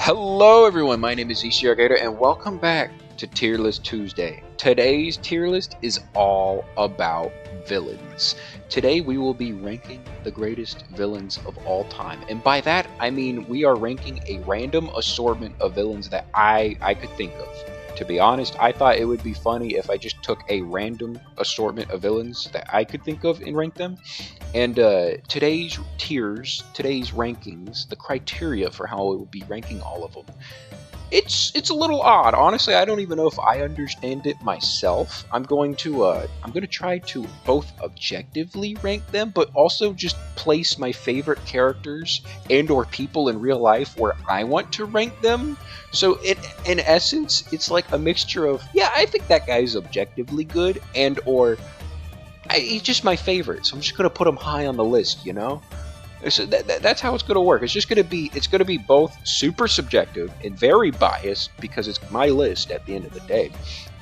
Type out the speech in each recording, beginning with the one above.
Hello everyone, my name is ZCRGator and welcome back to Tier List Tuesday. Today's tier list is all about villains. Today we will be ranking the greatest villains of all time. And by that I mean we are ranking a random assortment of villains that I could think of. To be honest, I thought it would be funny if I just took a random assortment of villains that I could think of and ranked them. And today's tiers, today's rankings, the criteria for how I will be ranking all of them, it's a little odd. Honestly, I don't even know if I understand it myself. I'm going to try to both objectively rank them, but also just place my favorite characters and/or people in real life where I want to rank them. So in essence, it's like a mixture of, yeah, I think that guy's objectively good, and/or he's just my favorite, so I'm just gonna put him high on the list, you know. So that's how it's gonna work. It's gonna be both super subjective and very biased because it's my list at the end of the day,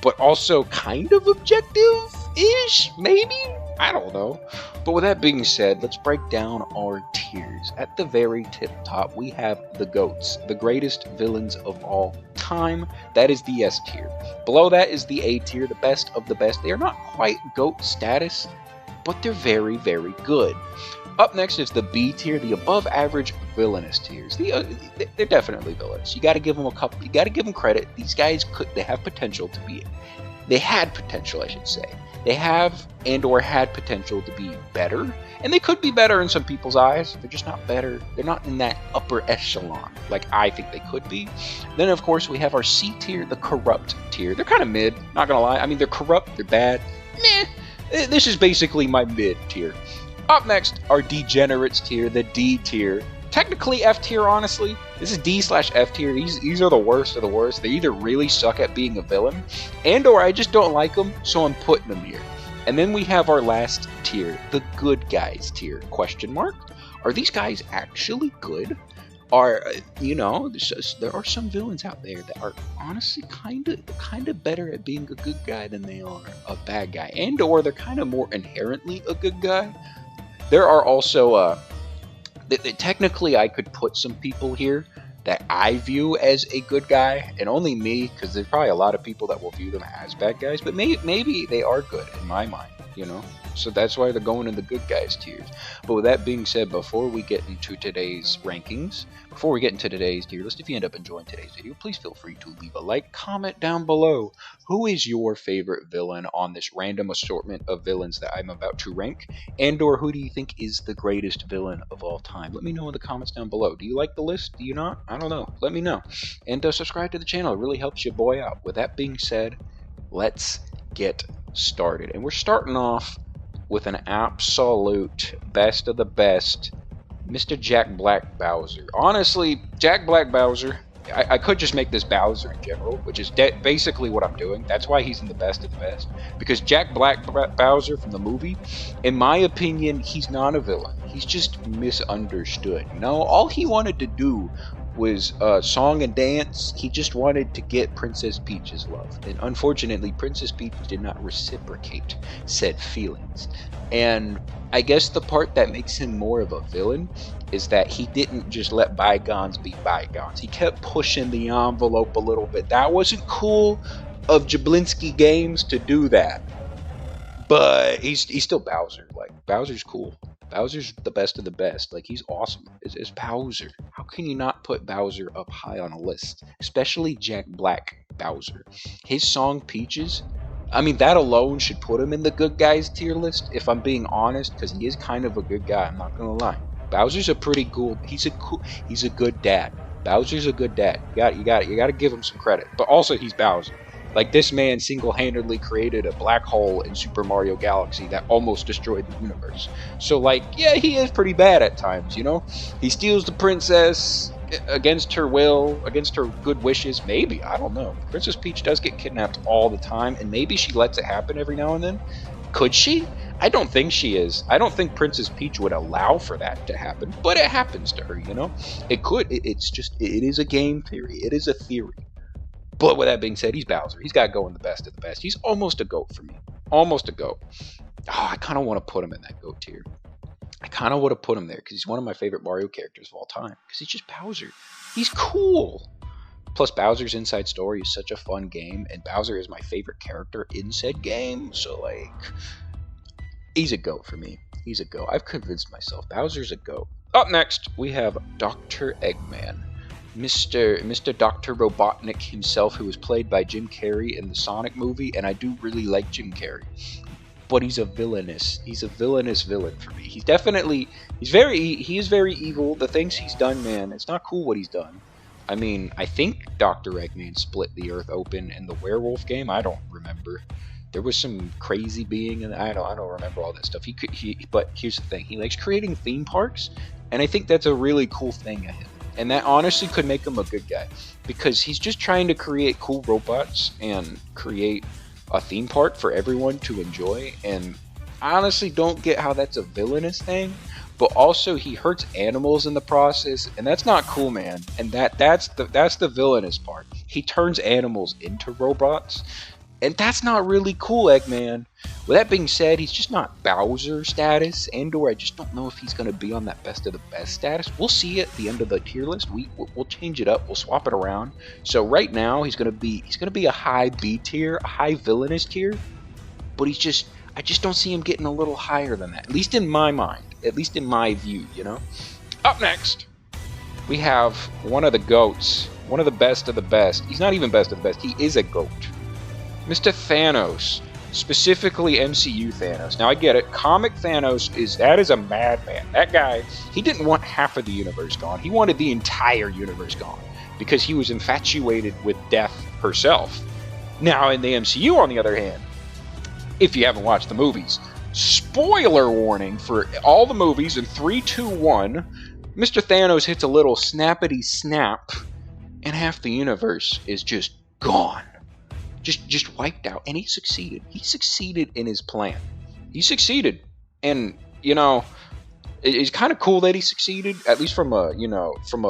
but also kind of objective-ish, maybe. I don't know. But with that being said, let's break down our tiers. At the very tip top, we have the GOATs, the greatest villains of all time. That is the S tier. Below that is the A tier, the best of the best. They are not quite GOAT status, but they're very, very good. Up next is the B tier, the above average villainous tiers. They're definitely villains. You got to give them a couple. You got to give them credit. These guys they have potential to be. They had potential, I should say. They have and/or had potential to be better, and they could be better in some people's eyes. They're just not better. They're not in that upper echelon like I think they could be. Then, of course, we have our C tier, the corrupt tier. They're kind of mid, not gonna lie. I mean, they're corrupt, they're bad. Meh. This is basically my mid tier. Up next, our degenerates tier, the D tier. Technically F tier, honestly. This is D/F tier. These are the worst of the worst. They either really suck at being a villain, and/or I just don't like them, so I'm putting them here. And then we have our last tier, the good guys tier. Question mark? Are these guys actually good? There are some villains out there that are honestly kind of better at being a good guy than they are a bad guy, and/or they're kind of more inherently a good guy. There are also technically I could put some people here that I view as a good guy, and only me, because there's probably a lot of people that will view them as bad guys, but maybe they are good in my mind, you know. So that's why they're going in the good guys tiers. But with that being said, before we get into today's rankings, before we get into today's tier list, if you end up enjoying today's video, please feel free to leave a like, comment down below. Who is your favorite villain on this random assortment of villains that I'm about to rank? And/or who do you think is the greatest villain of all time? Let me know in the comments down below. Do you like the list? Do you not? I don't know. Let me know. And subscribe to the channel. It really helps your boy out. With that being said, let's get started. And we're starting off with an absolute best of the best, Mr. Jack Black Bowser. Honestly, Jack Black Bowser, I could just make this Bowser in general, which is basically what I'm doing. That's why he's in the best of the best. Because Jack Black Bowser from the movie, in my opinion, he's not a villain. He's just misunderstood. You know, all he wanted to do was song and dance. He just wanted to get Princess Peach's love, and unfortunately Princess Peach did not reciprocate said feelings. And I guess the part that makes him more of a villain is that he didn't just let bygones be bygones. He kept pushing the envelope a little bit. That wasn't cool of Jablinski Games to do that, but he's still Bowser. Like, Bowser's cool. Bowser's the best of the best. Like, he's awesome. It's Bowser. How can you not put Bowser up high on a list? Especially Jack Black Bowser. His song Peaches, I mean, that alone should put him in the good guys tier list, if I'm being honest, because he is kind of a good guy, I'm not gonna lie. Bowser's a pretty cool, he's a good dad. Bowser's a good dad. You got to give him some credit. But also, he's Bowser. Like, this man single-handedly created a black hole in Super Mario Galaxy that almost destroyed the universe. So, like, yeah, he is pretty bad at times, you know? He steals the princess against her will, against her good wishes. Maybe, I don't know. Princess Peach does get kidnapped all the time, and maybe she lets it happen every now and then. Could she? I don't think she is. I don't think Princess Peach would allow for that to happen, but it happens to her, you know? It could. It is a game theory. It is a theory. But with that being said, he's Bowser. He's got to go in the best of the best. He's almost a GOAT for me. Almost a GOAT. Oh, I kind of want to put him in that GOAT tier. I kind of would have put him there because he's one of my favorite Mario characters of all time. Because he's just Bowser. He's cool. Plus, Bowser's Inside Story is such a fun game, and Bowser is my favorite character in said game, so, like, he's a GOAT for me. He's a GOAT. I've convinced myself. Bowser's a GOAT. Up next, we have Dr. Eggman. Mr. Dr. Robotnik himself, who was played by Jim Carrey in the Sonic movie, and I do really like Jim Carrey. But he's a villain for me. He is very evil. The things he's done, man, it's not cool what he's done. I mean, I think Dr. Eggman split the earth open in the werewolf game. I don't remember. There was some crazy being, and I don't remember all that stuff. But here's the thing: he likes creating theme parks, and I think that's a really cool thing of him. And that honestly could make him a good guy, because he's just trying to create cool robots and create a theme park for everyone to enjoy. And I honestly don't get how that's a villainous thing. But also, he hurts animals in the process, and that's not cool, man. And that's the villainous part. He turns animals into robots, and that's not really cool, Eggman. With that being said, he's just not Bowser status, and/or I just don't know if he's going to be on that best of the best status. We'll see at the end of the tier list. We'll change it up. We'll swap it around. So right now, he's going to be a high B tier, a high villainous tier. But I just don't see him getting a little higher than that. At least in my mind. At least in my view, you know? Up next, we have one of the GOATs. One of the best of the best. He's not even best of the best. He is a GOAT. Mr. Thanos. Specifically MCU Thanos. Now I get it. Comic Thanos is a madman. That guy, he didn't want half of the universe gone. He wanted the entire universe gone. Because he was infatuated with death herself. Now in the MCU, on the other hand, if you haven't watched the movies, spoiler warning for all the movies in 3, 2, 1, Mr. Thanos hits a little snappity snap, and half the universe is just gone. Just wiped out. And he succeeded. He succeeded in his plan. He succeeded. And, you know, it's kind of cool that he succeeded, at least from a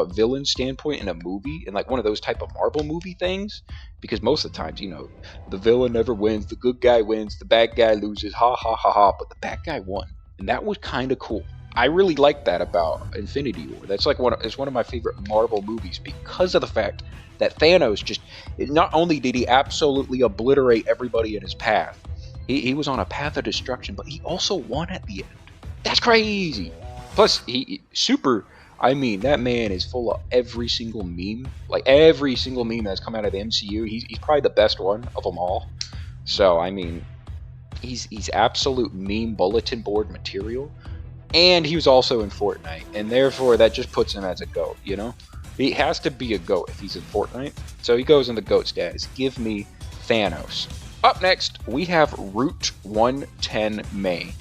villain standpoint in a movie, and like one of those type of Marvel movie things, because most of the times, the villain never wins, the good guy wins, the bad guy loses, ha ha ha ha, but the bad guy won, and that was kind of cool. I really like that about Infinity War. That's like it's one of my favorite Marvel movies, because of the fact that Thanos not only did he absolutely obliterate everybody in his path, he was on a path of destruction, but he also won at the end. That's crazy. Plus, that man is full of every single meme. Like, every single meme that's come out of the MCU, he's probably the best one of them all. So, I mean, he's absolute meme bulletin board material. And he was also in Fortnite. And therefore, that just puts him as a GOAT, you know? He has to be a GOAT if he's in Fortnite. So he goes in the GOAT status. Give me Thanos. Up next, we have Route 110 May.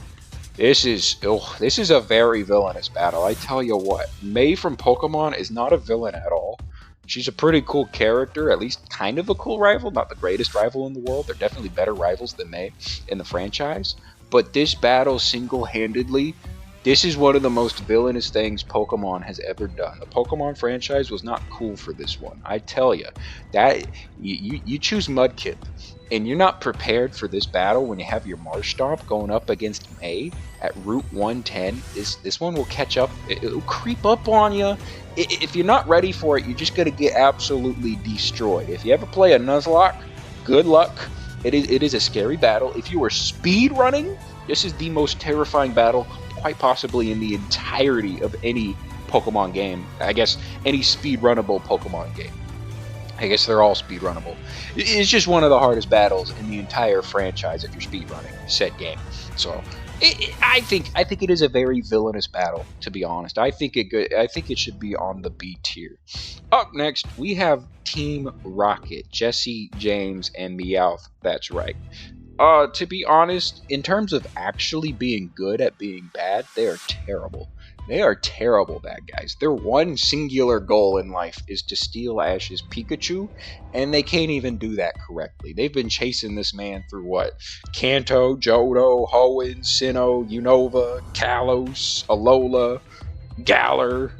This is a very villainous battle. I tell you what, May from Pokemon is not a villain at all. She's a pretty cool character, at least kind of a cool rival. Not the greatest rival in the world. They're definitely better rivals than May in the franchise. But this battle single-handedly, this is one of the most villainous things Pokemon has ever done. The Pokemon franchise was not cool for this one. I tell you, that you choose Mudkip, and you're not prepared for this battle when you have your Marshtomp going up against May at Route 110. This one will catch up. It'll creep up on you. If you're not ready for it, you're just going to get absolutely destroyed. If you ever play a Nuzlocke, good luck. It is a scary battle. If you are speed running, this is the most terrifying battle quite possibly in the entirety of any Pokemon game. I guess any speed-runnable Pokemon game. I guess they're all speed-runnable. It's just one of the hardest battles in the entire franchise if you're speed-running said game. So, I think it is a very villainous battle, to be honest. I think it should be on the B tier. Up next, we have Team Rocket. Jesse, James, and Meowth. That's right. To be honest, in terms of actually being good at being bad, they are terrible. They are terrible bad guys. Their one singular goal in life is to steal Ash's Pikachu, and they can't even do that correctly. They've been chasing this man through what? Kanto, Johto, Hoenn, Sinnoh, Unova, Kalos, Alola, Galar.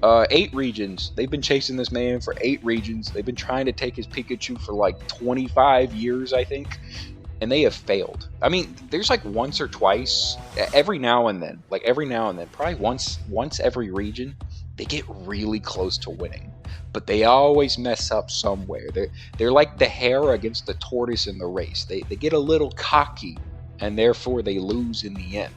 8 regions. They've been chasing this man for 8 regions. They've been trying to take his Pikachu for like 25 years, I think. And they have failed. I mean, there's like once or twice, every now and then, probably once every region, they get really close to winning. but they always mess up somewhere. They're like the hare against the tortoise in the race. They get a little cocky, and therefore they lose in the end.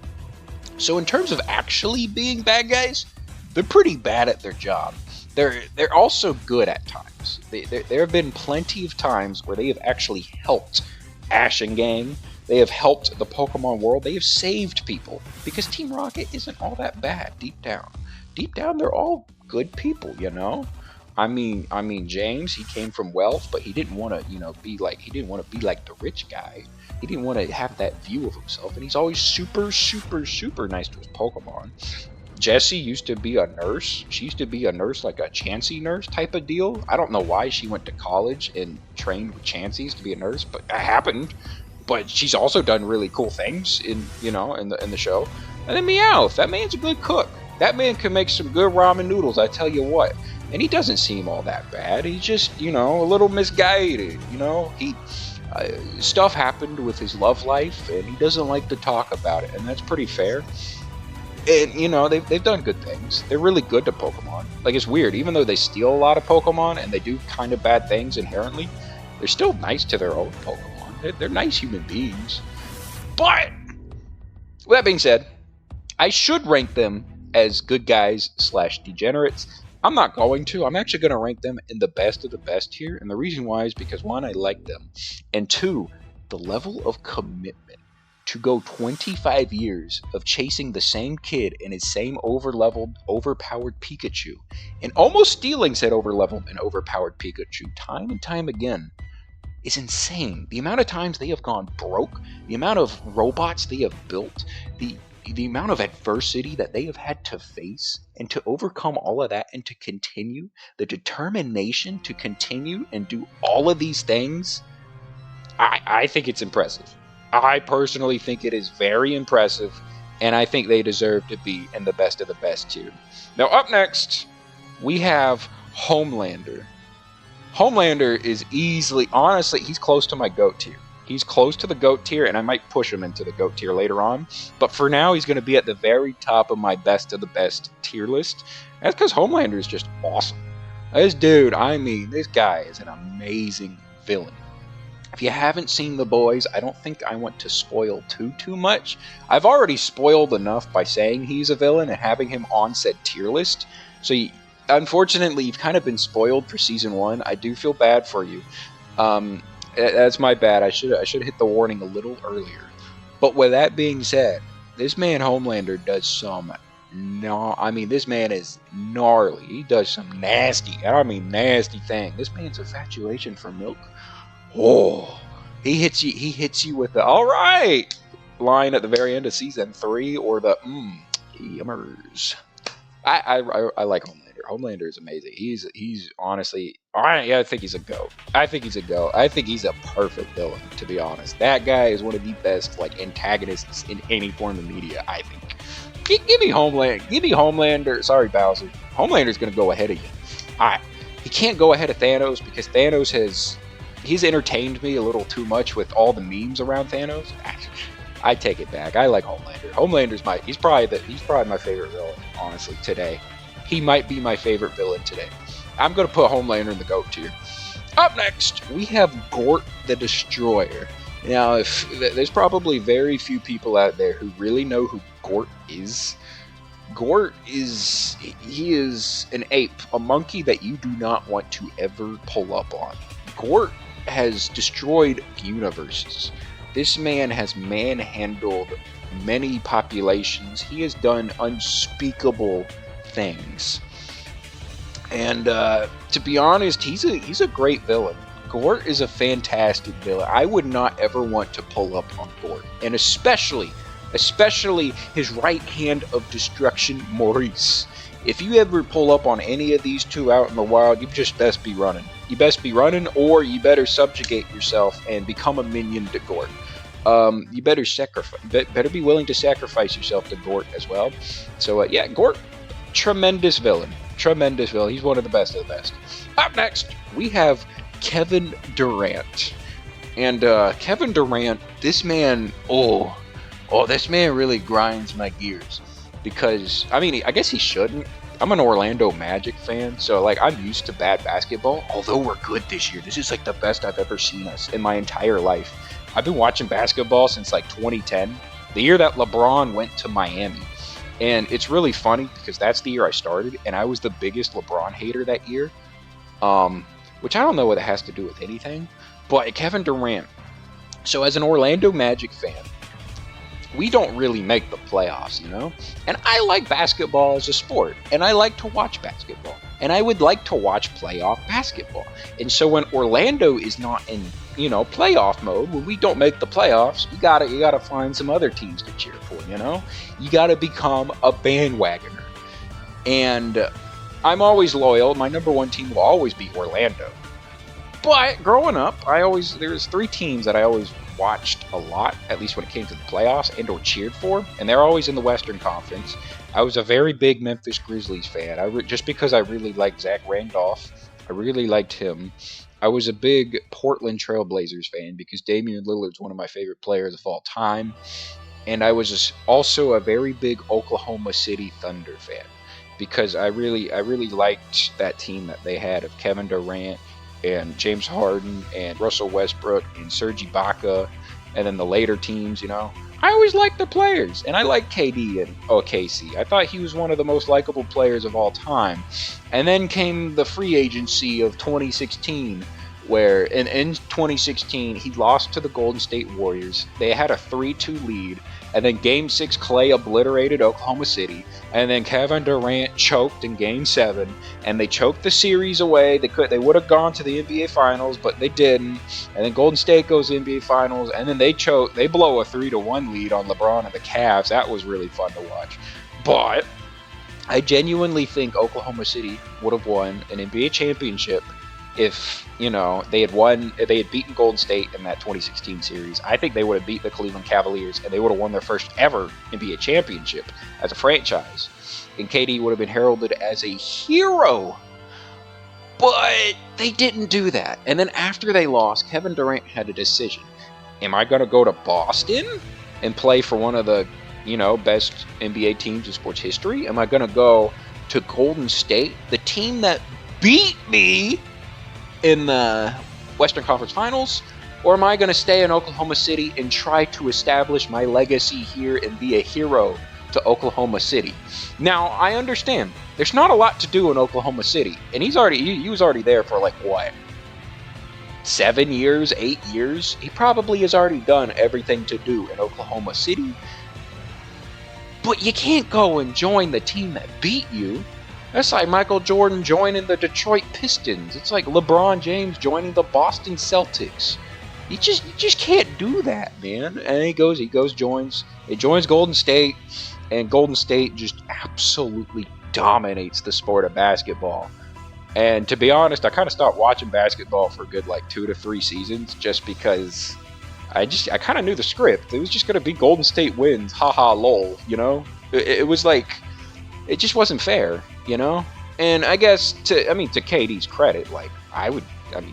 So in terms of actually being bad guys, they're pretty bad at their job. They're also good at times. There have been plenty of times where they have actually helped Ash and gang. They have helped the Pokemon world. They have saved people because Team Rocket isn't all that bad deep down. Deep down, they're all good people, you know. I mean, James, he came from wealth, but he didn't want to, be like the rich guy. He didn't want to have that view of himself, and he's always super, super, super nice to his Pokemon. Jessie used to be a nurse. She used to be a nurse, like a Chansey nurse type of deal. I don't know why she went to college and trained with Chanseys to be a nurse, but that happened. But she's also done really cool things in the show. And then Meowth, that man's a good cook. That man can make some good ramen noodles, I tell you what. And he doesn't seem all that bad. He's just, a little misguided. Stuff happened with his love life, and he doesn't like to talk about it, and that's pretty fair. And, they've done good things. They're really good to Pokemon. Like, it's weird. Even though they steal a lot of Pokemon, and they do kind of bad things inherently, they're still nice to their own Pokemon. They're nice human beings. But, with that being said, I should rank them as good guys / degenerates. I'm not going to. I'm actually going to rank them in the best of the best here. And the reason why is because, one, I like them. And two, the level of commitment to go 25 years of chasing the same kid and his same overleveled, overpowered Pikachu, and almost stealing said overleveled and overpowered Pikachu time and time again is insane. The amount of times they have gone broke, the amount of robots they have built, the amount of adversity that they have had to face, and to overcome all of that and to continue, the determination to continue and do all of these things, I think it's impressive. I personally think it is very impressive, and I think they deserve to be in the best of the best tier. Now, up next, we have Homelander. Homelander is easily, honestly, he's close to my GOAT tier. He's close to the GOAT tier, and I might push him into the GOAT tier later on. But for now, he's going to be at the very top of my best of the best tier list. That's because Homelander is just awesome. This dude, this guy is an amazing villain. If you haven't seen The Boys, I don't think I want to spoil too much. I've already spoiled enough by saying he's a villain and having him on said tier list. So, unfortunately, you've kind of been spoiled for Season 1. I do feel bad for you. That's my bad. I should hit the warning a little earlier. But with that being said, this man Homelander does some this man is gnarly. He does some nasty thing. This man's infatuation for milk. Oh, he hits you with the "all right" line at the very end of Season 3, or the yummers. I like Homelander. Homelander is amazing. He's honestly, I think he's a GOAT. I think he's a perfect villain, to be honest. That guy is one of the best antagonists in any form of media, I think. Give me Homelander. Sorry, Bowser. Homelander's gonna go ahead of you. He can't go ahead of Thanos because Thanos he's entertained me a little too much with all the memes around Thanos. I take it back. I like Homelander. He's probably my favorite villain, honestly, today. He might be my favorite villain today. I'm going to put Homelander in the GOAT tier. Up next, we have Gort the Destroyer. Now, there's probably very few people out there who really know who Gort is. Gort is an ape, a monkey that you do not want to ever pull up on. Gort has destroyed universes. This man has manhandled many populations. He has done unspeakable things. And to be honest, he's a great villain. Gort is a fantastic villain. I would not ever want to pull up on Gort. And especially his right hand of destruction, Maurice. If you ever pull up on any of these two out in the wild, you just best be running. You best be running, or you better subjugate yourself and become a minion to Gort. You better be willing to sacrifice yourself to Gort as well. So Gort, tremendous villain. He's one of the best of the best. Up next, we have Kevin Durant. And Kevin Durant, this man, this man really grinds my gears. Because, I guess he shouldn't. I'm an Orlando Magic fan, so like I'm used to bad basketball. Although we're good this year, this is like the best I've ever seen us in my entire life. I've been watching basketball since like 2010, the year that LeBron went to Miami. And it's really funny because that's the year I started, and I was the biggest LeBron hater that year. Which I don't know what it has to do with anything, but Kevin Durant. So as an Orlando Magic fan, we don't really make the playoffs, you know? And I like basketball as a sport, and I like to watch basketball, and I would like to watch playoff basketball. And so when Orlando is not in, playoff mode, when we don't make the playoffs, you gotta find some other teams to cheer for, you know? You gotta become a bandwagoner. And I'm always loyal. My number one team will always be Orlando. But growing up, there's 3 teams that I always watched a lot, at least when it came to the playoffs, and or cheered for, and they're always in the Western Conference. I was a very big Memphis Grizzlies fan, just because I really liked Zach Randolph. I really liked him. I was a big Portland Trailblazers fan because Damian Lillard's one of my favorite players of all time, and I was also a very big Oklahoma City Thunder fan because I really liked that team that they had of Kevin Durant and James Harden and Russell Westbrook and Serge Ibaka, and then the later teams, I always liked the players, and I liked KD and OKC. I thought he was one of the most likable players of all time. And then came the free agency of 2016, where in 2016 he lost to the Golden State Warriors. They had a 3-2 lead, and then Game 6 Klay obliterated Oklahoma City, and then Kevin Durant choked in Game 7, and they choked the series away. They would have gone to the NBA Finals, but they didn't. And then Golden State goes to the NBA Finals, and then they blow a 3-1 lead on LeBron and the Cavs. That was really fun to watch. But I genuinely think Oklahoma City would have won an NBA championship if they had beaten Golden State in that 2016 series. I think they would have beat the Cleveland Cavaliers, and they would have won their first ever NBA championship as a franchise. And KD would have been heralded as a hero. But they didn't do that. And then after they lost, Kevin Durant had a decision. Am I going to go to Boston and play for one of the, best NBA teams in sports history? Am I going to go to Golden State, the team that beat me in the Western Conference Finals? Or am I going to stay in Oklahoma City and try to establish my legacy here and be a hero to Oklahoma City? Now, I understand there's not a lot to do in Oklahoma City, and he was already there for 7 years, 8 years. He probably has already done everything to do in Oklahoma City. But you can't go and join the team that beat you. That's like Michael Jordan joining the Detroit Pistons. It's like LeBron James joining the Boston Celtics. You just can't do that, man. And he joins Golden State, and Golden State just absolutely dominates the sport of basketball. And to be honest, I kind of stopped watching basketball for a good 2 to 3 seasons, just because I kind of knew the script. It was just gonna be Golden State wins, haha, lol. It was it just wasn't fair. And I guess to KD's credit,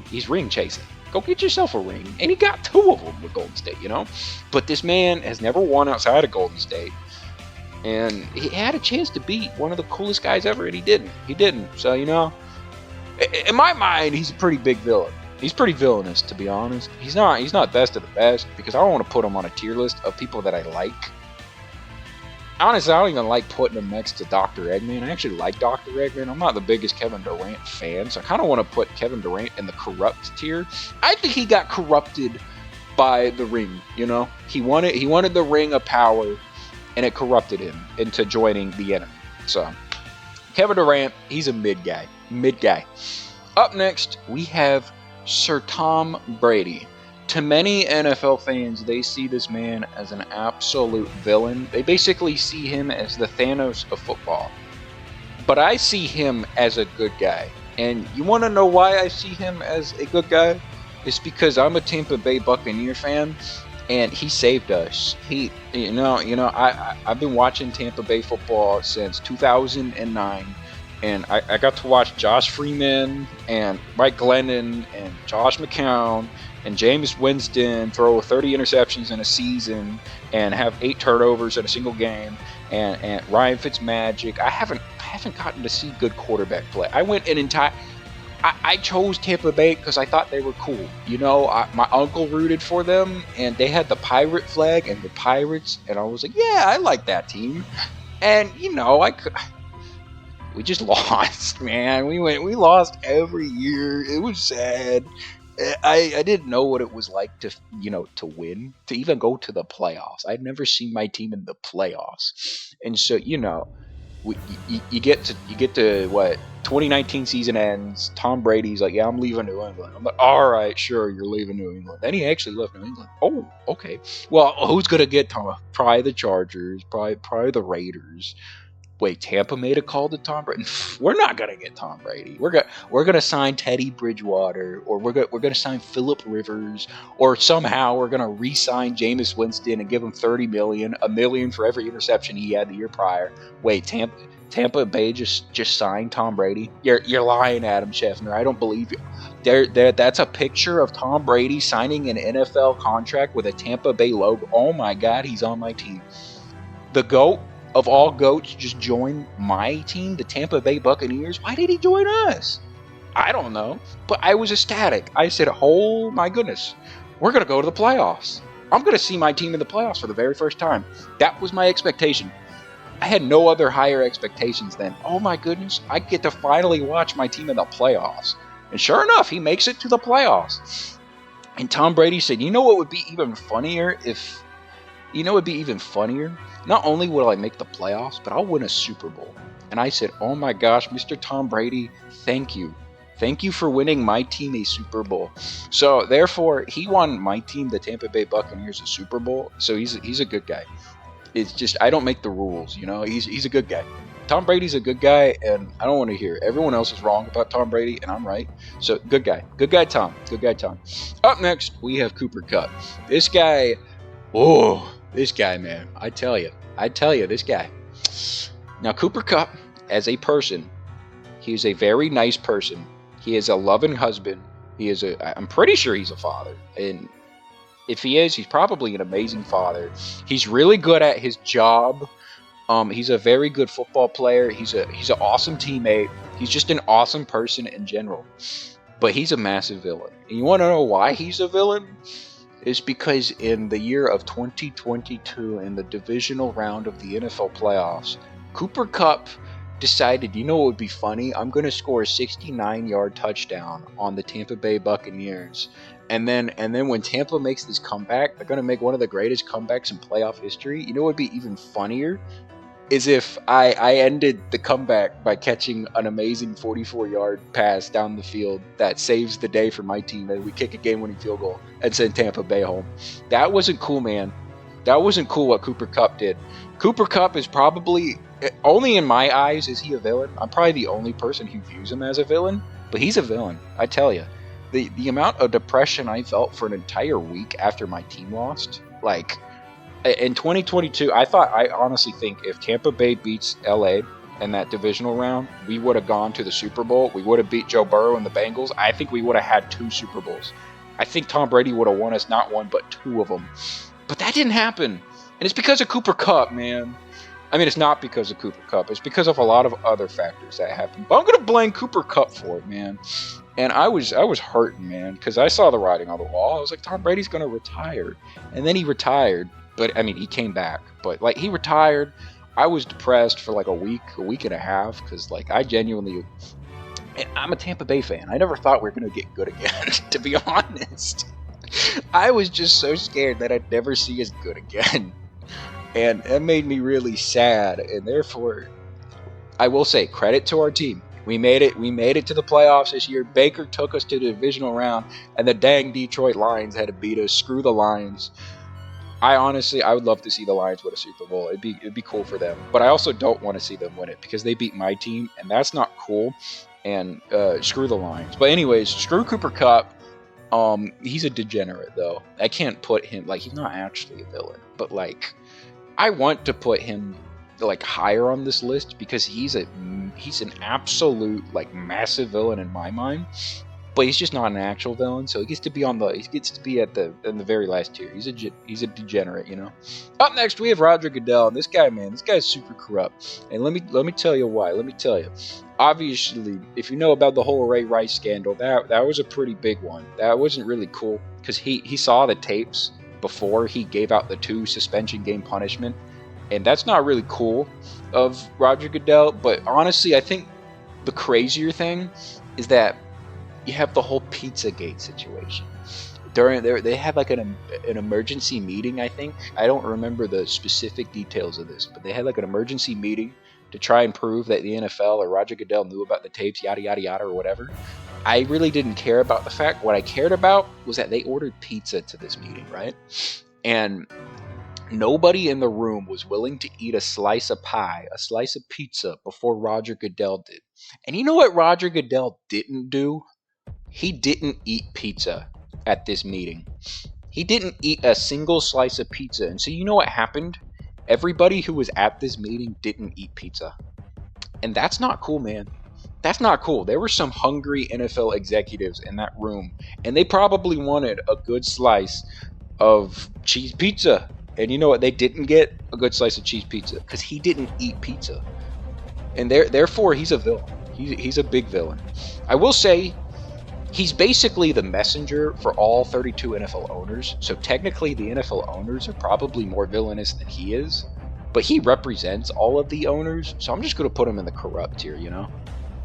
he's ring chasing. Go get yourself a ring. And he got 2 of them with Golden State, But this man has never won outside of Golden State. And he had a chance to beat one of the coolest guys ever, and he didn't. So, in my mind, he's a pretty big villain. He's pretty villainous, to be honest. He's not best of the best, because I don't want to put him on a tier list of people that I like. Honestly, I don't even like putting him next to Dr. Eggman. I actually like Dr. Eggman. I'm not the biggest Kevin Durant fan, so I kind of want to put Kevin Durant in the corrupt tier. I think he got corrupted by the ring, He wanted the ring of power, and it corrupted him into joining the enemy. So, Kevin Durant, he's a mid guy. Up next, we have Sir Tom Brady. To many NFL fans, they see this man as an absolute villain. They basically see him as the Thanos of football. But I see him as a good guy. And you want to know why I see him as a good guy? It's because I'm a Tampa Bay Buccaneer fan, and he saved us. I've been watching Tampa Bay football since 2009. And I got to watch Josh Freeman and Mike Glennon and Josh McCown and Jameis Winston throw 30 interceptions in a season and have 8 turnovers in a single game, and Ryan Fitzmagic. I haven't haven't gotten to see good quarterback play. I chose Tampa Bay because I thought they were cool. You know, my uncle rooted for them, and they had the pirate flag and the Pirates, and I was like, yeah, I like that team. And you know, we just lost, man. We lost every year. It was sad. I didn't know what it was like to win, to even go to the playoffs. I'd never seen my team in the playoffs, and so you get to what 2019 season ends. Tom Brady's like, yeah, I'm leaving New England. I'm like, all right, sure, you're leaving New England. Then he actually left New England. Oh, okay. Well, who's gonna get Tom? Probably the Chargers. Probably the Raiders. Wait, Tampa made a call to Tom Brady. We're not gonna get Tom Brady. We're gonna sign Teddy Bridgewater, or we're gonna sign Phillip Rivers, or somehow we're gonna re-sign Jameis Winston and give him $30 million, $1 million for every interception he had the year prior. Wait, Tampa Bay just signed Tom Brady? You're lying, Adam Schefter. I don't believe you. That's a picture of Tom Brady signing an NFL contract with a Tampa Bay logo. Oh my God, he's on my team. The GOAT of all goats just joined my team, the Tampa Bay Buccaneers. Why did he join us? I don't know, but I was ecstatic. I said, oh my goodness, we're going to go to the playoffs. I'm going to see my team in the playoffs for the very first time. That was my expectation. I had no other higher expectations than, oh my goodness, I get to finally watch my team in the playoffs. And sure enough, he makes it to the playoffs. And Tom Brady said, you know what would be even funnier if... Not only will I make the playoffs, but I'll win a Super Bowl. And I said, oh my gosh, Mr. Tom Brady, thank you. Thank you for winning my team a Super Bowl. So therefore, he won my team, the Tampa Bay Buccaneers, a Super Bowl. So he's a good guy. It's just, I don't make the rules, you know. He's a good guy. Tom Brady's a good guy, and I don't want to hear it. Everyone else is wrong about Tom Brady, and I'm right. So good guy. Good guy, Tom. Good guy, Tom. Up next, we have Cooper Kupp. This guy, man, I tell you, this guy. Now, Cooper Kupp, as a person, he is a very nice person. He is a loving husband. I'm pretty sure he's a father. And if he is, he's probably an amazing father. He's really good at his job. He's a very good football player. He's an awesome teammate. He's just an awesome person in general. But he's a massive villain. And you want to know why he's a villain? Is because in the year of 2022, in the divisional round of the NFL playoffs, Cooper Kupp decided, you know what would be funny? I'm going to score a 69-yard touchdown on the Tampa Bay Buccaneers. And then when Tampa makes this comeback, they're going to make one of the greatest comebacks in playoff history. You know what would be even funnier? Is if I ended the comeback by catching an amazing 44-yard pass down the field that saves the day for my team, and we kick a game-winning field goal and send Tampa Bay home. That wasn't cool, man. That wasn't cool what Cooper Kupp did. Cooper Kupp is probably, only in my eyes is he a villain. I'm probably the only person who views him as a villain, but he's a villain, I tell you. The amount of depression I felt for an entire week after my team lost, like... In 2022, I honestly think if Tampa Bay beats LA in that divisional round, we would have gone to the Super Bowl. We would have beat Joe Burrow and the Bengals. I think we would have had 2 Super Bowls. I think Tom Brady would have won us not 1, but 2 of them. But that didn't happen. And it's because of Cooper Kupp, man. I mean, it's not because of Cooper Kupp. It's because of a lot of other factors that happened. But I'm going to blame Cooper Kupp for it, man. And I was hurting, man, because I saw the writing on the wall. I was like, Tom Brady's going to retire. And then he retired. But, I mean, he came back. But, like, he retired. I was depressed for, like, a week and a half. Because, like, I'm a Tampa Bay fan. I never thought we were going to get good again, to be honest. I was just so scared that I'd never see us good again. And it made me really sad. And, therefore, I will say, credit to our team. We made it to the playoffs this year. Baker took us to the divisional round. And the dang Detroit Lions had to beat us. Screw the Lions. I would love to see the Lions win a Super Bowl. It'd be cool for them. But I also don't want to see them win it because they beat my team, and that's not cool. And screw the Lions. But anyways, screw Cooper Kupp. He's a degenerate, though. I can't put him, like, he's not actually a villain. But, like, I want to put him, like, higher on this list because he's an absolute, like, massive villain in my mind. but he's just not an actual villain, so he gets to be in the very last tier. He's a degenerate, you know. Up next we have Roger Goodell, and this guy's super corrupt. And let me tell you why. Let me tell you. Obviously, if you know about the whole Ray Rice scandal, that was a pretty big one. That wasn't really cool because he saw the tapes before he gave out the 2 suspension game punishment, and that's not really cool of Roger Goodell. But honestly, I think the crazier thing is that you have the whole Pizzagate situation. They had like an emergency meeting, I think. I don't remember the specific details of this, but they had like an emergency meeting to try and prove that the NFL or Roger Goodell knew about the tapes, yada yada yada, or whatever. I really didn't care about the fact. What I cared about was that they ordered pizza to this meeting, right? And nobody in the room was willing to eat a slice of pie, a slice of pizza, before Roger Goodell did. And you know what Roger Goodell didn't do? He didn't eat pizza at this meeting. He didn't eat a single slice of pizza. And so you know what happened? Everybody who was at this meeting didn't eat pizza. And that's not cool, man. That's not cool. There were some hungry NFL executives in that room, and they probably wanted a good slice of cheese pizza. And you know what? They didn't get a good slice of cheese pizza because he didn't eat pizza. And therefore, he's a villain. He's a big villain. I will say, he's basically the messenger for all 32 NFL owners. So technically, the NFL owners are probably more villainous than he is. But he represents all of the owners. So I'm just going to put him in the corrupt tier, you know?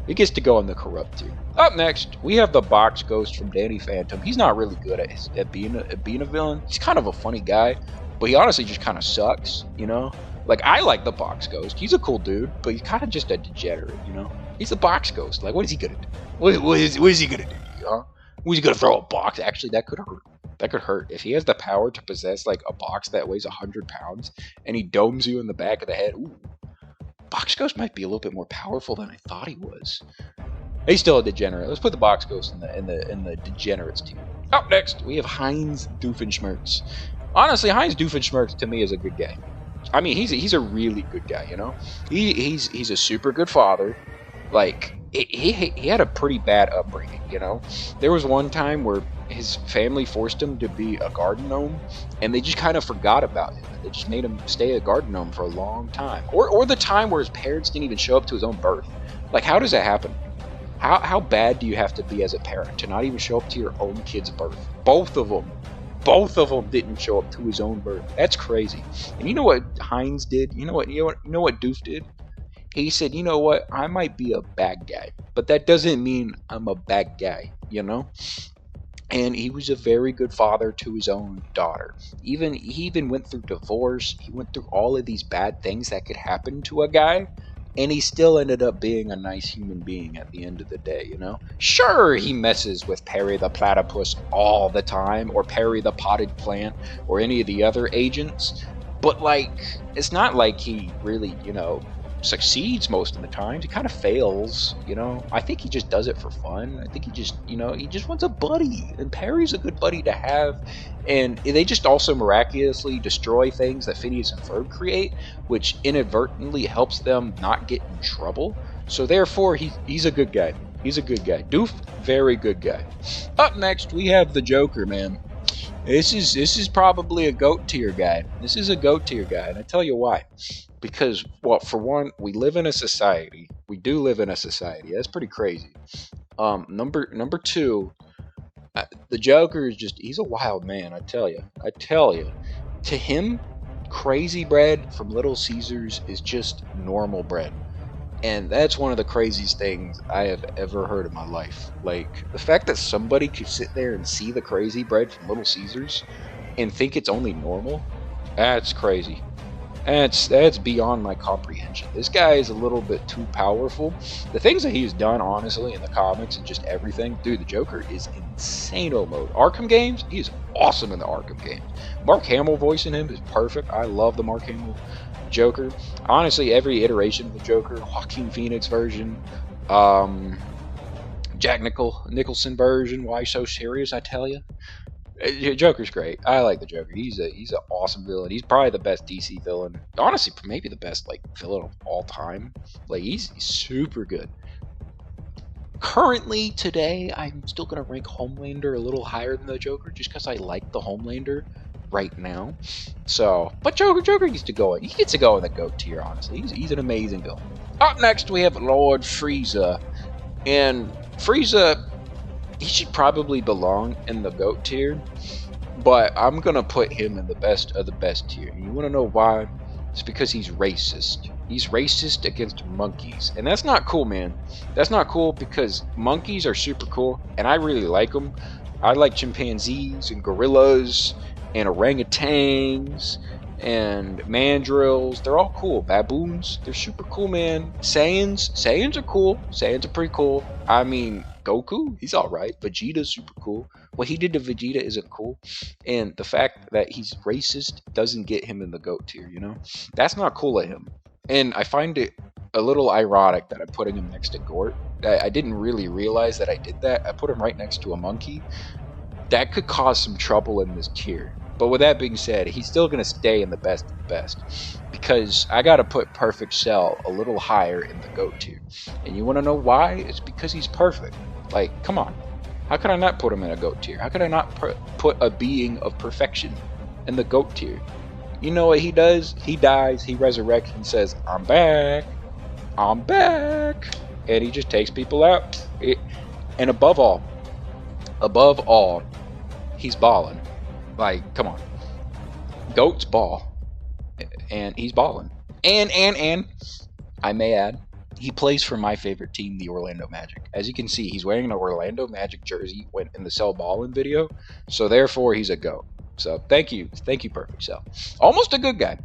He gets to go in the corrupt tier. Up next, we have the Box Ghost from Danny Phantom. He's not really good at being a villain. He's kind of a funny guy. But he honestly just kind of sucks, you know? Like, I like the Box Ghost. He's a cool dude. But he's kind of just a degenerate, you know? He's the Box Ghost. Like, what is he going to do? What is he going to do? Huh? Who's he gonna throw a box? Actually, that could hurt. That could hurt. If he has the power to possess like a box that weighs 100 pounds and he domes you in the back of the head, ooh, Box Ghost might be a little bit more powerful than I thought he was. He's still a degenerate. Let's put the Box Ghost in the degenerates team. Up next, we have Heinz Doofenshmirtz. Honestly, Heinz Doofenshmirtz to me is a good guy. I mean, he's a really good guy. You know, he's a super good father. Like, he had a pretty bad upbringing, you know? There was one time where his family forced him to be a garden gnome, and they just kind of forgot about him. They just made him stay a garden gnome for a long time. Or the time where his parents didn't even show up to his own birth. Like, how does that happen? How bad do you have to be as a parent to not even show up to your own kid's birth? Both of them didn't show up to his own birth. That's crazy. And you know what Heinz did? You know what Doof did? He said, you know what, I might be a bad guy, but that doesn't mean I'm a bad guy, you know? And he was a very good father to his own daughter. He even went through divorce. He went through all of these bad things that could happen to a guy, and he still ended up being a nice human being at the end of the day, you know? Sure, he messes with Perry the Platypus all the time, or Perry the Potted Plant, or any of the other agents, but, like, it's not like he really, you know, succeeds most of the time. He kind of fails, you know. I think he just does it for fun. I think he just wants a buddy, and Perry's a good buddy to have. And they just also miraculously destroy things that Phineas and Ferb create, which inadvertently helps them not get in trouble. So therefore, he's a good guy. He's a good guy. Doof, very good guy. Up next, we have the Joker, man. This is probably a GOAT tier guy. This is a GOAT tier guy, and I tell you why. Because, well, for one, we live in a society. We do live in a society. That's pretty crazy. Number two, the Joker is he's a wild man, I tell you. To him, crazy bread from Little Caesars is just normal bread. And that's one of the craziest things I have ever heard in my life. Like, the fact that somebody could sit there and see the crazy bread from Little Caesars and think it's only normal, that's crazy. That's beyond my comprehension. This guy is a little bit too powerful. The things that he's done, honestly, in the comics and just everything, dude, the Joker is insano mode. Arkham games, he is awesome in the Arkham games. Mark Hamill voicing him is perfect. I love the Mark Hamill Joker. Honestly, every iteration of the Joker, Joaquin Phoenix version, Jack Nicholson version, why so serious, I tell you. Joker's great. I like the Joker. He's an awesome villain. He's probably the best DC villain. Honestly, maybe the best villain of all time. Like, he's super good. Currently, today, I'm still going to rank Homelander a little higher than the Joker just because I like the Homelander right now. So, but Joker gets to go. He gets to go in the GOAT tier, honestly. He's an amazing villain. Up next, we have Lord Frieza. And Frieza, he should probably belong in the GOAT tier, but I'm going to put him in the best of the best tier. And you want to know why? It's because he's racist. He's racist against monkeys. And that's not cool, man. That's not cool because monkeys are super cool, and I really like them. I like chimpanzees and gorillas and orangutans and mandrills. They're all cool. Baboons, they're super cool, man. Saiyans are cool. Saiyans are pretty cool. I mean, Goku, he's alright. Vegeta's super cool. What he did to Vegeta isn't cool. And the fact that he's racist doesn't get him in the GOAT tier, you know? That's not cool of him. And I find it a little ironic that I'm putting him next to Gort. I didn't really realize that I did that. I put him right next to a monkey. That could cause some trouble in this tier. But with that being said, he's still going to stay in the best of the best. Because I got to put Perfect Cell a little higher in the GOAT tier. And you want to know why? It's because he's perfect. Like, come on. How could I not put him in a GOAT tier? How could I not put a being of perfection in the GOAT tier? You know what he does? He dies, he resurrects, and says, I'm back. I'm back. And he just takes people out. And above all, he's balling. Like, come on. Goats ball. And he's balling. And, I may add, he plays for my favorite team, the Orlando Magic. As you can see, he's wearing an Orlando Magic jersey in the Cell Ballin' video. So therefore, he's a GOAT. So thank you, Perfect Cell. Almost a good guy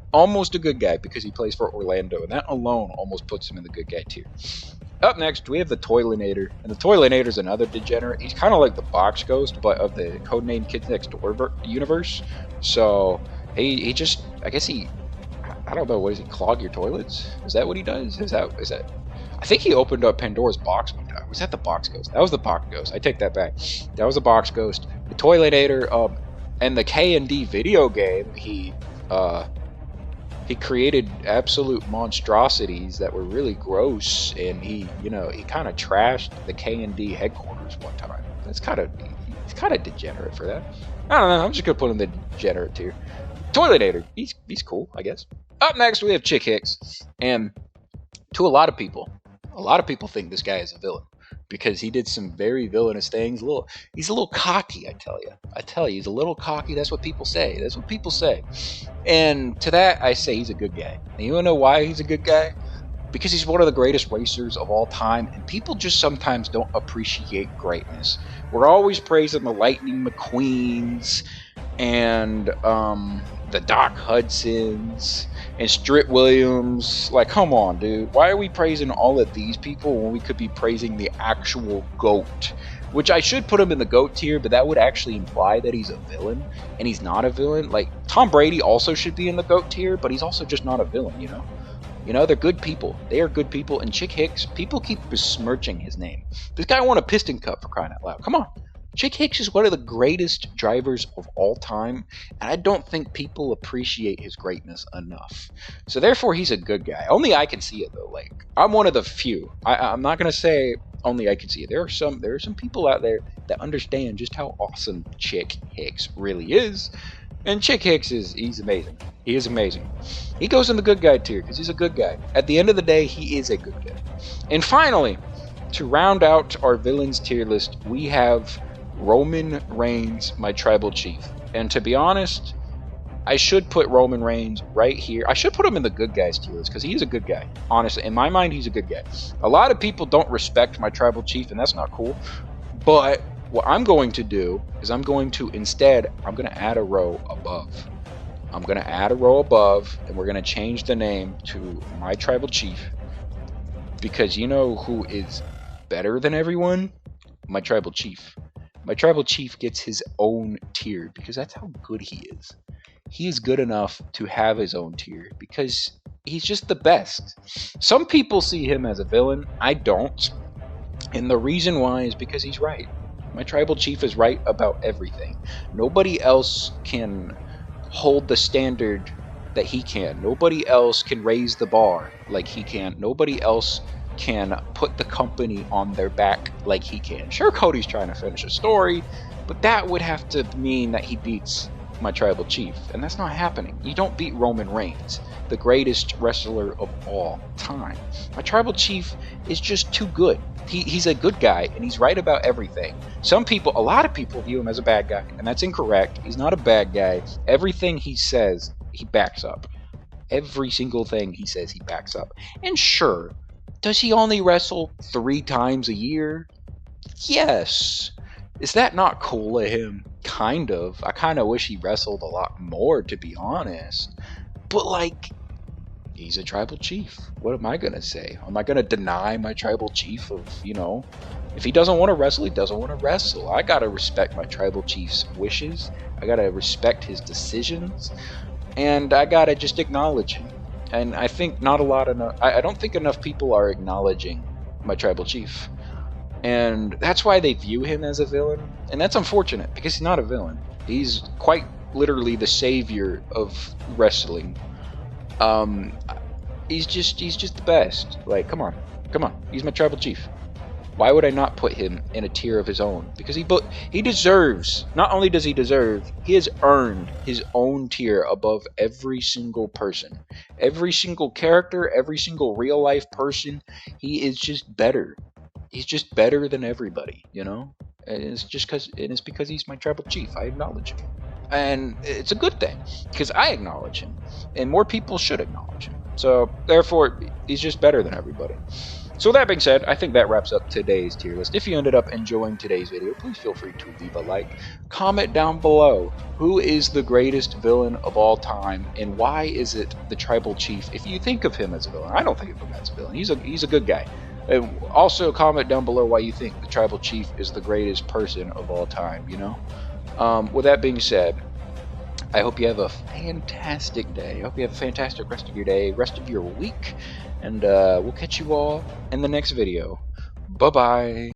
because he plays for Orlando, and that alone almost puts him in the good guy tier. Up next, we have the Toilinator, and the Toilinator's another degenerate. He's kind of like the Box Ghost, but of the codename Kids Next Door universe. So he just, I guess I don't know, what does he, clog your toilets? Is that what he does? Is that? I think he opened up Pandora's box one time. Was that the Box Ghost? That was the Box Ghost. I take that back. That was the Box Ghost. The Toilinator, and the K&D video game, he created absolute monstrosities that were really gross, and he kind of trashed the K&D headquarters one time. It's kind of degenerate for that. I don't know. I'm just gonna put him in the degenerate tier. Toilinator, he's cool, I guess. Up next, we have Chick Hicks, and to a lot of people think this guy is a villain. Because he did some very villainous things. He's a little cocky, I tell you, he's a little cocky. That's what people say. And to that, I say he's a good guy. And you wanna know why he's a good guy? Because he's one of the greatest racers of all time, and people just sometimes don't appreciate greatness. We're always praising the Lightning McQueens and the Doc Hudsons and Strit Williams. Like, come on, dude. Why are we praising all of these people when we could be praising the actual GOAT? Which I should put him in the GOAT tier, but that would actually imply that he's a villain, and he's not a villain. Like, Tom Brady also should be in the GOAT tier, but he's also just not a villain, you know? You know, they're good people. They are good people, and Chick Hicks, people keep besmirching his name. This guy won a Piston Cup, for crying out loud. Come on. Chick Hicks is one of the greatest drivers of all time, and I don't think people appreciate his greatness enough. So therefore, he's a good guy. Only I can see it, though. Like, I'm one of the few. I'm not going to say only I can see it. There are some people out there that understand just how awesome Chick Hicks really is. And Chick Hicks he's amazing. He is amazing. He goes in the good guy tier because he's a good guy. At the end of the day, he is a good guy. And finally, to round out our villains tier list, we have Roman Reigns, my tribal chief. And to be honest, I should put Roman Reigns right here. I should put him in the good guys tier list because he is a good guy. Honestly, in my mind, he's a good guy. A lot of people don't respect my tribal chief, and that's not cool. But what I'm going to do is I'm going to add a row above. I'm going to add a row above, and we're going to change the name to my tribal chief. Because you know who is better than everyone? My tribal chief. My tribal chief gets his own tier because that's how good he is. He is good enough to have his own tier because he's just the best. Some people see him as a villain. I don't. And the reason why is because he's right. My tribal chief is right about everything. Nobody else can hold the standard that he can. Nobody else can raise the bar like he can. Nobody else can put the company on their back like he can. Sure, Cody's trying to finish a story, but that would have to mean that he beats my tribal chief, and that's not happening. You don't beat Roman Reigns, the greatest wrestler of all time. My tribal chief is just too good. He's a good guy, and he's right about everything. A lot of people view him as a bad guy, and that's incorrect. He's not a bad guy. Everything he says, he backs up. Every single thing he says, he backs up. And sure, does he only wrestle 3 times a year? Yes. Is that not cool of him? Kind of. I kind of wish he wrestled a lot more, to be honest. But, like, he's a tribal chief. What am I going to say? Am I going to deny my tribal chief of, if he doesn't want to wrestle, he doesn't want to wrestle. I got to respect my tribal chief's wishes. I got to respect his decisions. And I got to just acknowledge him. And I think I don't think enough people are acknowledging my tribal chief. And that's why they view him as a villain. And that's unfortunate, because he's not a villain. He's quite literally the savior of wrestling. He's just the best. Like, come on. He's my tribal chief. Why would I not put him in a tier of his own? Because he deserves, not only does he deserve, he has earned his own tier above every single person. Every single character, every single real life person, he is just better. He's just better than everybody, And it's because he's my tribal chief. I acknowledge him. And it's a good thing, because I acknowledge him. And more people should acknowledge him. So, therefore, he's just better than everybody. So that being said, I think that wraps up today's tier list. If you ended up enjoying today's video, please feel free to leave a like. Comment down below, who is the greatest villain of all time, and why is it the tribal chief? If you think of him as a villain, I don't think of him as a villain. He's a good guy. And also comment down below why you think the tribal chief is the greatest person of all time, With that being said, I hope you have a fantastic day. I hope you have a fantastic rest of your day, rest of your week. And we'll catch you all in the next video. Bye-bye.